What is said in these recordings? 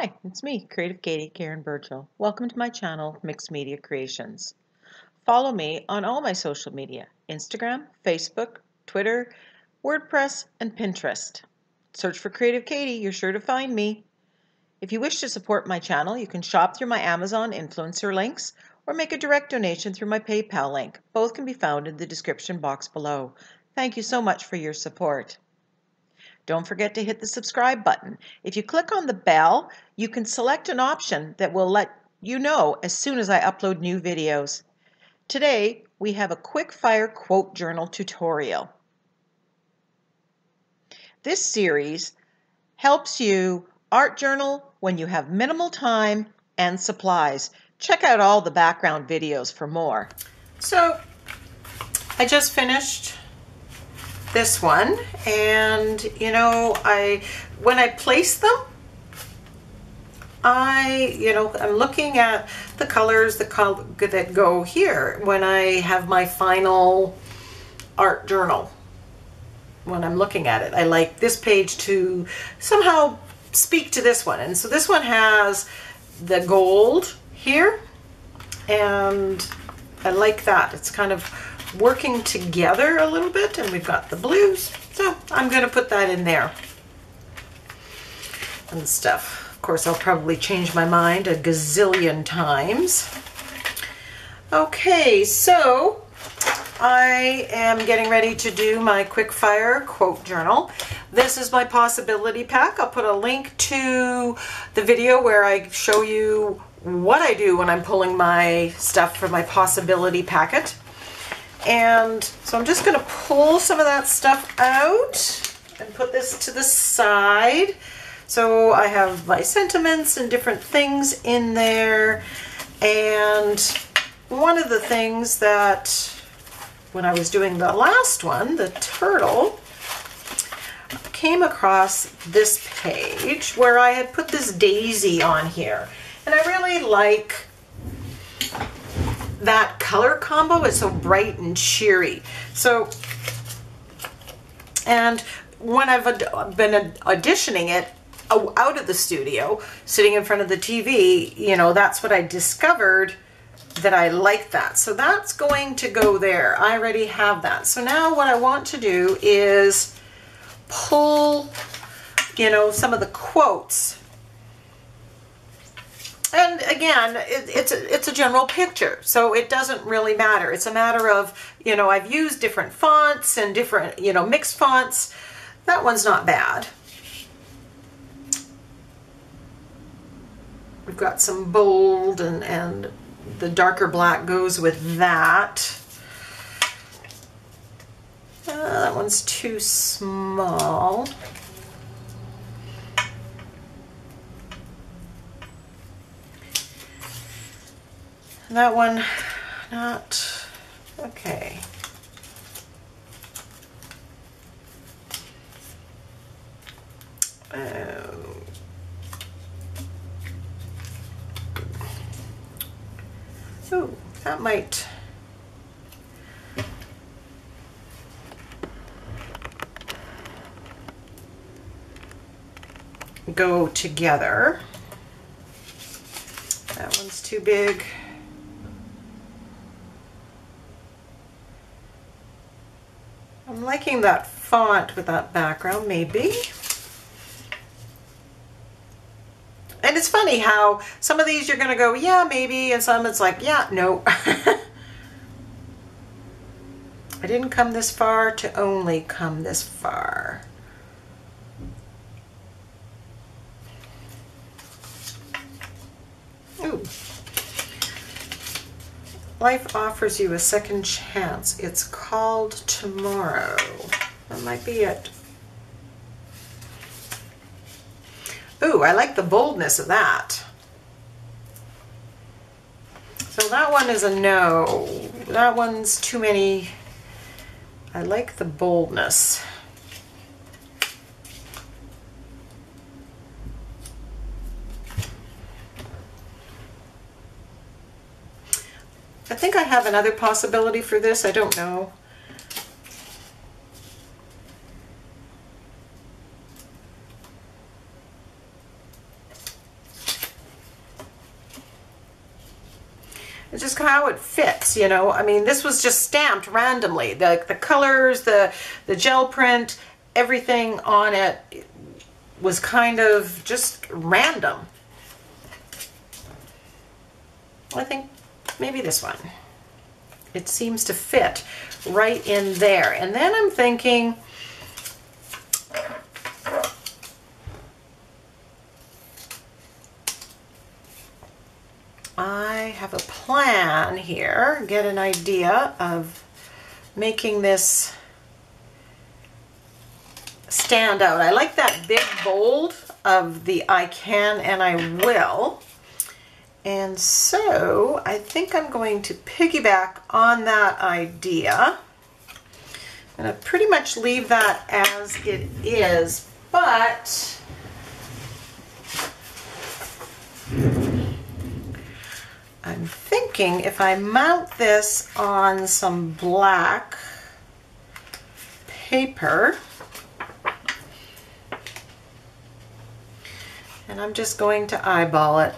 Hi, it's me, Creative Katie Karen Burchill. Welcome to my channel, Mixed Media Creations. Follow me on all my social media, Instagram, Facebook, Twitter, WordPress, and Pinterest. Search for Creative Katie, you're sure to find me. If you wish to support my channel, you can shop through my Amazon influencer links or make a direct donation through my PayPal link. Both can be found in the description box below. Thank you so much for your support. Don't forget to hit the subscribe button. If you click on the bell, you can select an option that will let you know as soon as I upload new videos. Today, we have a quick fire quote journal tutorial. This series helps you art journal when you have minimal time and supplies. Check out all the background videos for more. So, I just finished this one, and when I place them, I'm looking at the colors that go here when I have my final art journal. When I'm looking at it, I like this page to somehow speak to this one, and so this one has the gold here, and I like that. It's kind of working together a little bit, and we've got the blues, so I'm going to put that in there and stuff. Of course, I'll probably change my mind a gazillion times. Okay, so I am getting ready to do my quick fire quote journal. This is my possibility pack. I'll put a link to the video where I show you what I do when I'm pulling my stuff from my possibility packet. And so I'm just going to pull some of that stuff out and put this to the side. So I have my sentiments and different things in there. And one of the things that when I was doing the last one, the turtle, came across this page where I had put this daisy on here. And I really like that color combo. Is so bright and cheery. So, and when I've been auditioning it out of the studio, sitting in front of the TV, that's what I discovered, that I like that. So that's going to go there. I already have that. So now what I want to do is pull, some of the quotes. And again, it's a general picture, so it doesn't really matter. It's a matter of, I've used different fonts and different, mixed fonts. That one's not bad. We've got some bold, and the darker black goes with that. That one's too small. That one, not okay. Oh, that might go together. That one's too big. I'm liking that font with that background, maybe. And it's funny how some of these you're going to go, yeah, maybe, and some it's like, yeah, no. I didn't come this far to only come this far. Ooh. Life offers you a second chance. It's called tomorrow. That might be it. Ooh, I like the boldness of that. So that one is a no. That one's too many. I like the boldness. I think I have another possibility for this. I don't know. It's just how it fits, you know. I mean, this was just stamped randomly. The colors, the gel print, everything on it was kind of just random. I think maybe this one. It seems to fit right in there. And then I'm thinking, I have a plan here, get an idea of making this stand out. I like that big bold of the I can and I will. And so I think I'm going to piggyback on that idea. I'm going to pretty much leave that as it is, but I'm thinking if I mount this on some black paper, and I'm just going to eyeball it.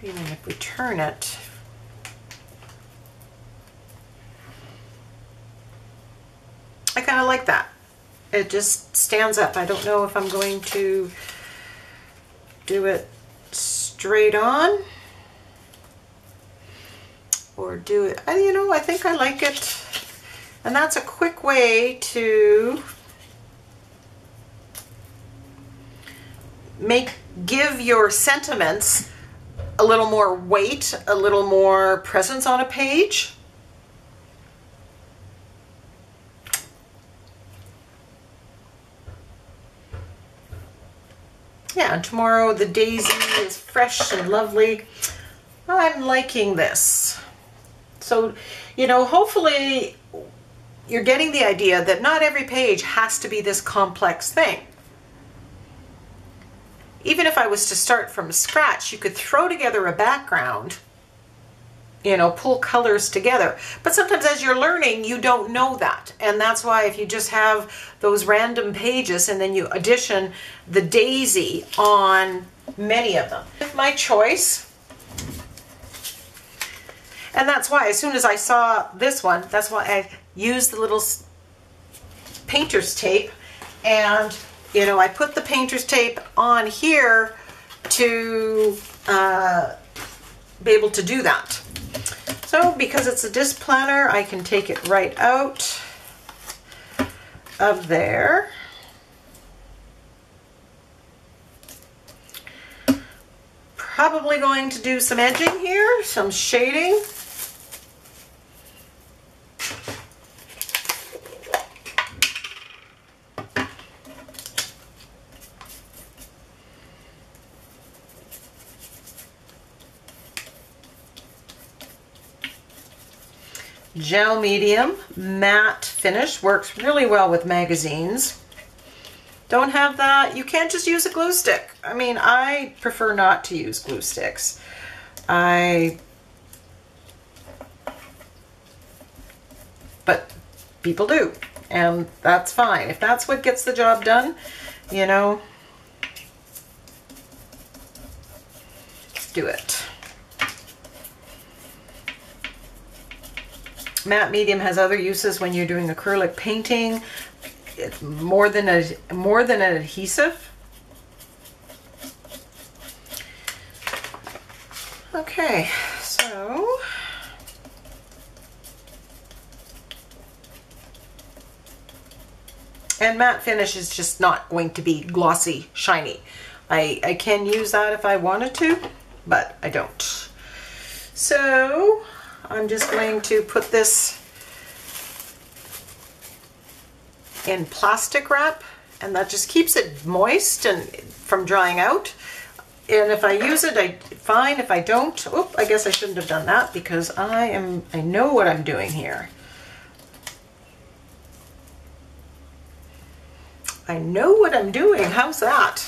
Even if we turn it, I kind of like that. It just stands up. I don't know if I'm going to do it straight on or do it, you know, I think I like it. And that's a quick way to give your sentiments a little more weight, a little more presence on a page. Yeah, and tomorrow the daisy is fresh and lovely. I'm liking this. So, you know, hopefully you're getting the idea that not every page has to be this complex thing. Even if I was to start from scratch, you could throw together a background, you know, pull colors together. But sometimes as you're learning, you don't know that. And that's why if you just have those random pages and then you addition the daisy on many of them. It's my choice. And that's why as soon as I saw this one, that's why I used the little painter's tape, and you know, I put the painter's tape on here to be able to do that. So because it's a disc planner, I can take it right out of there. Probably going to do some edging here, some shading. Gel medium, matte finish, works really well with magazines. Don't have that, you can't just use a glue stick. I mean, I prefer not to use glue sticks. But people do, and that's fine. If that's what gets the job done, you know, do it. Matte medium has other uses when you're doing acrylic painting. It's more than an adhesive. Okay, so and matte finish is just not going to be glossy, shiny. I can use that if I wanted to, but I don't. So I'm just going to put this in plastic wrap, and that just keeps it moist and from drying out. And if I use it, fine. If I don't, I guess I shouldn't have done that because I know what I'm doing here. I know what I'm doing. How's that?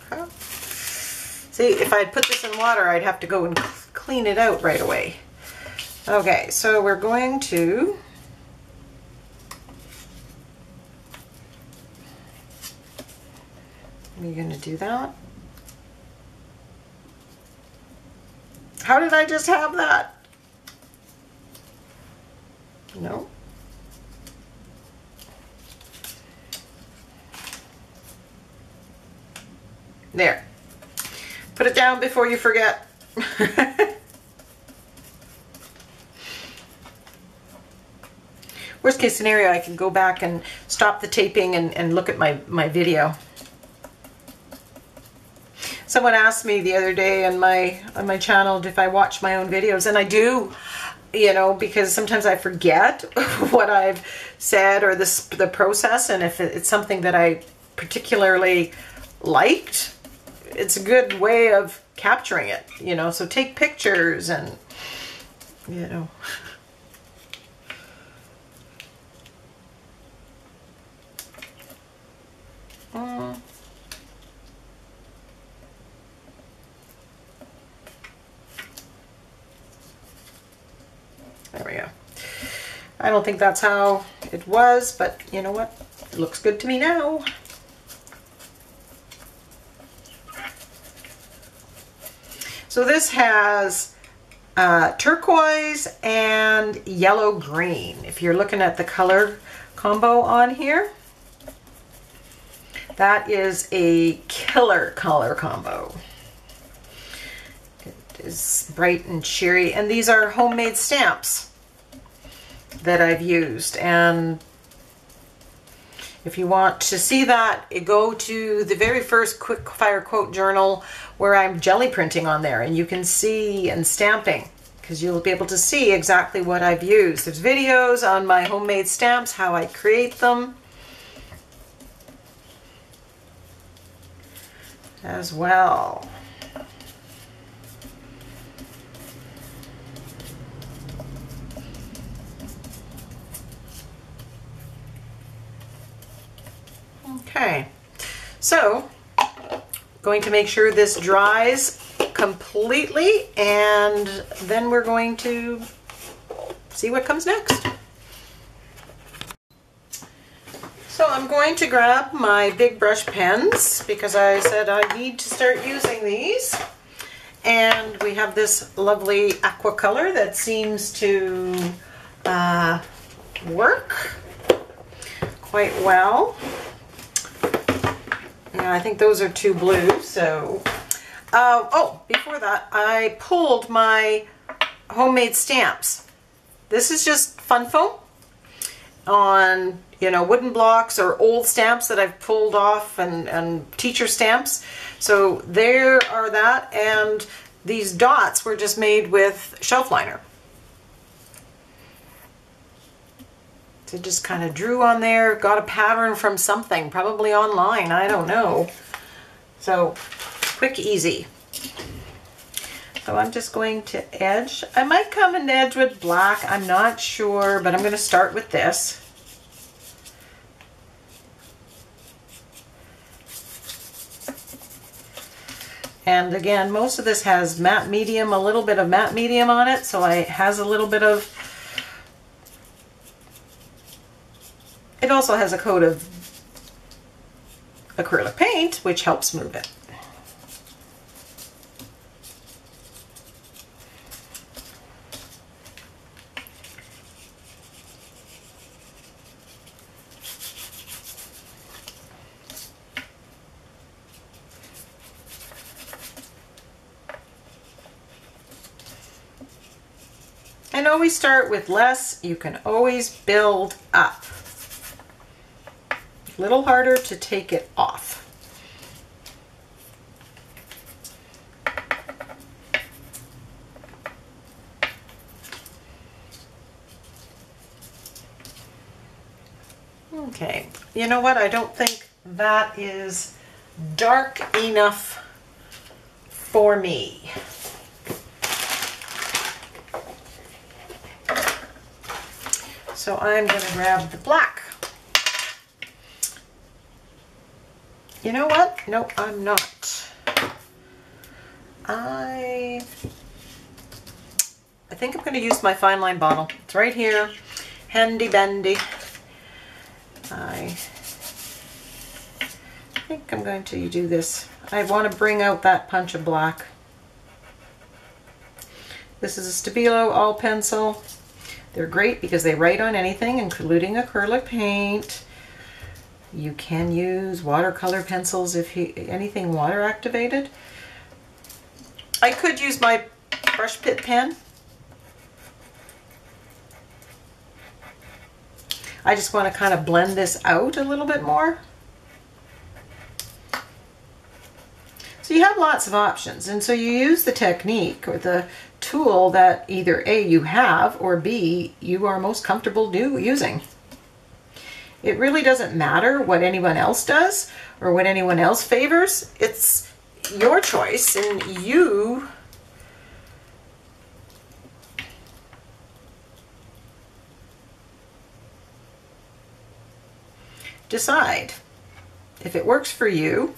Huh? See, if I had put this in water, I'd have to go and clean it out right away. Okay, so we're going to do that. How did I just have that? No. There. Put it down before you forget. Worst case scenario, I can go back and stop the taping and look at my video. Someone asked me the other day on my channel if I watch my own videos, and I do, you know, because sometimes I forget what I've said or the process, and if it's something that I particularly liked, it's a good way of capturing it, you know. So take pictures and, you know. There we go. I don't think that's how it was, but you know what? It looks good to me now. So this has turquoise and yellow green. If you're looking at the color combo on here, that is a killer color combo. It is bright and cheery, and these are homemade stamps that I've used. And if you want to see that, go to the very first quick fire quote journal where I'm jelly printing on there, and you can see and stamping, because you'll be able to see exactly what I've used. There's videos on my homemade stamps, how I create them as well. Okay, so going to make sure this dries completely, and then we're going to see what comes next. So I'm going to grab my big brush pens because I said I need to start using these, and we have this lovely aqua color that seems to work quite well. Yeah, I think those are too blue, so... oh, before that, I pulled my homemade stamps. This is just fun foam on, you know, wooden blocks or old stamps that I've pulled off, and teacher stamps. So there are that, and these dots were just made with shelf liner. So just kind of drew on there, got a pattern from something, probably online, I don't know. So quick, easy. So I'm just going to edge. I might come and edge with black, I'm not sure, but I'm going to start with this. And again, most of this has matte medium, a little bit of matte medium on it, so it has a little bit of... It also has a coat of acrylic paint, which helps move it. And always start with less. You can always build up. A little harder to take it off. Okay, you know what? I don't think that is dark enough for me. So I'm going to grab the black. You know what? Nope, I'm not. I I think I'm going to use my fine line bottle. It's right here, handy dandy. I think I'm going to do this. I want to bring out that punch of black. This is a Stabilo all pencil. They're great because they write on anything, including acrylic paint. You can use watercolor pencils if anything water activated. I could use my brush pit pen. I just want to kind of blend this out a little bit more. So you have lots of options, and so you use the technique or the tool that either A, you have, or B, you are most comfortable using. It really doesn't matter what anyone else does or what anyone else favors. It's your choice, and you decide. If it works for you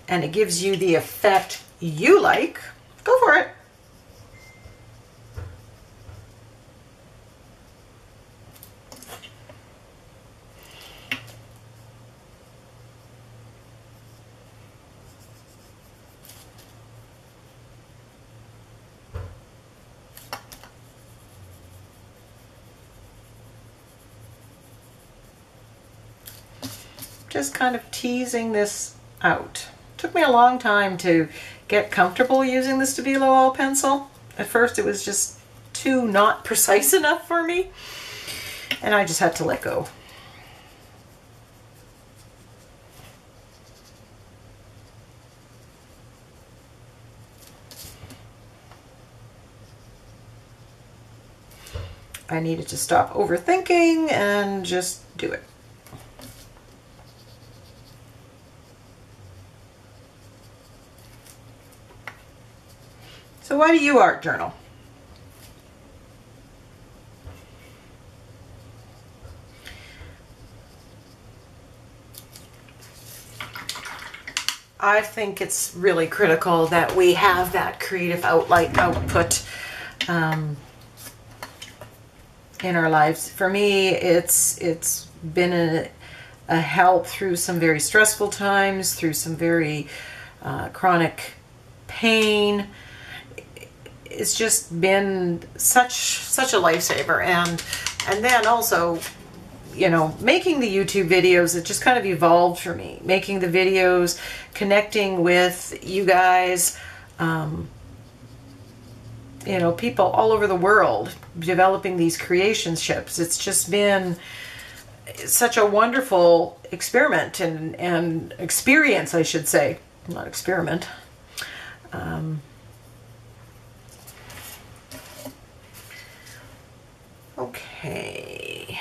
and it gives you the effect you like, go for it. Just kind of teasing this out. Took me a long time to get comfortable using the Stabilo all pencil. At first it was just too not precise enough for me, and I just had to let go. I needed to stop overthinking and just do it. So why do you art journal? I think it's really critical that we have that creative output in our lives. For me, it's been a help through some very stressful times, through some very chronic pain. It's just been such a lifesaver, and then also, you know, making the YouTube videos, it just kind of evolved for me. Making the videos, connecting with you guys, you know, people all over the world, developing these creationships. It's just been such a wonderful experiment and experience, I should say, not experiment. Okay.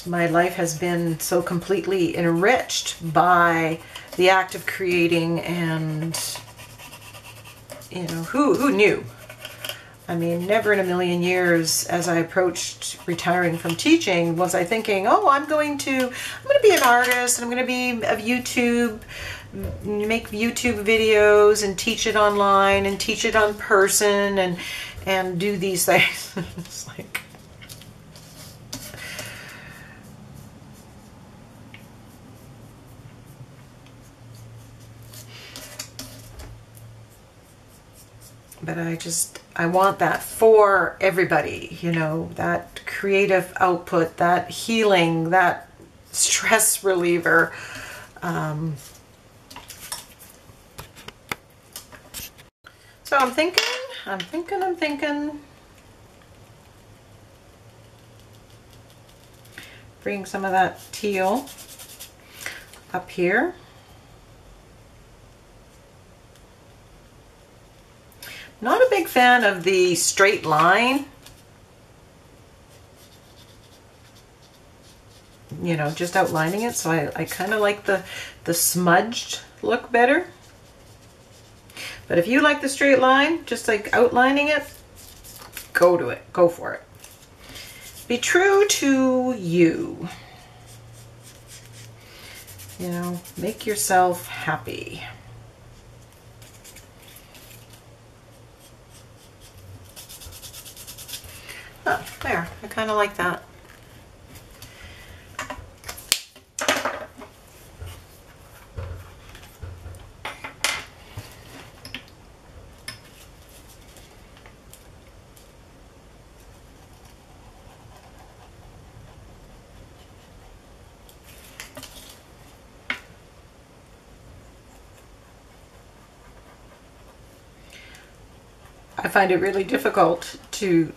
My life has been so completely enriched by the act of creating, and, you know, who knew? I mean, never in a million years as I approached retiring from teaching was I thinking, oh, I'm going to be an artist, and I'm going to be of YouTube, make YouTube videos and teach it online and teach it on person and do these things. It's like, but I want that for everybody, you know, that creative output, that healing, that stress reliever. So I'm thinking. Bring some of that teal up here. Not a big fan of the straight line. You know, just outlining it, so I kind of like the smudged look better. But if you like the straight line, just like outlining it, go to it. Go for it. Be true to you. You know, make yourself happy. Oh, there. I kind of like that. I find it really difficult to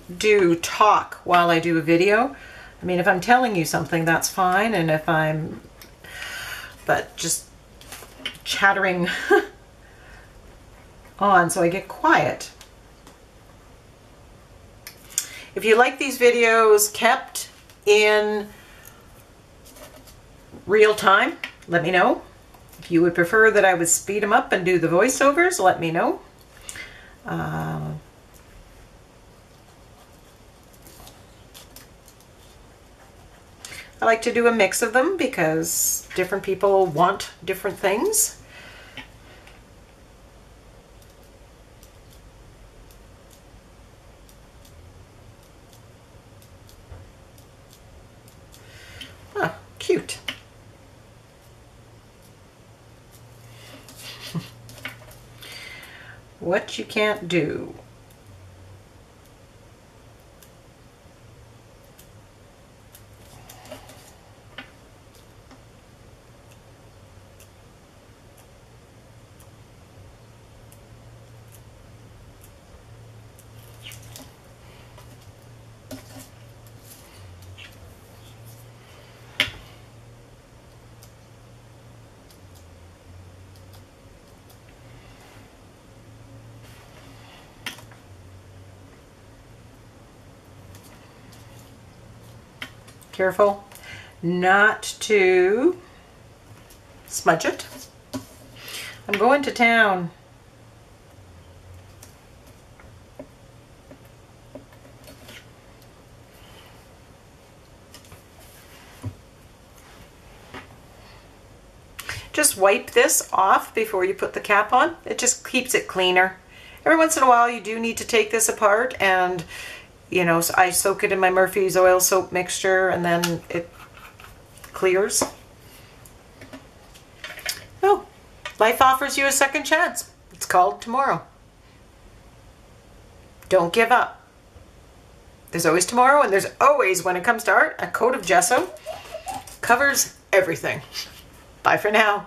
talk while I do a video. I mean, if I'm telling you something, that's fine, and if but just chattering on, so I get quiet. If you like these videos kept in real time, let me know. If you would prefer that I would speed them up and do the voiceovers, let me know. I like to do a mix of them because different people want different things. Ah, cute. What you can't do. Careful not to smudge it. I'm going to town. Just wipe this off before you put the cap on. It just keeps it cleaner. Every once in a while you do need to take this apart, and you know, I soak it in my Murphy's oil soap mixture and then it clears. Oh, life offers you a second chance. It's called tomorrow. Don't give up. There's always tomorrow, and there's always, when it comes to art, a coat of gesso covers everything. Bye for now.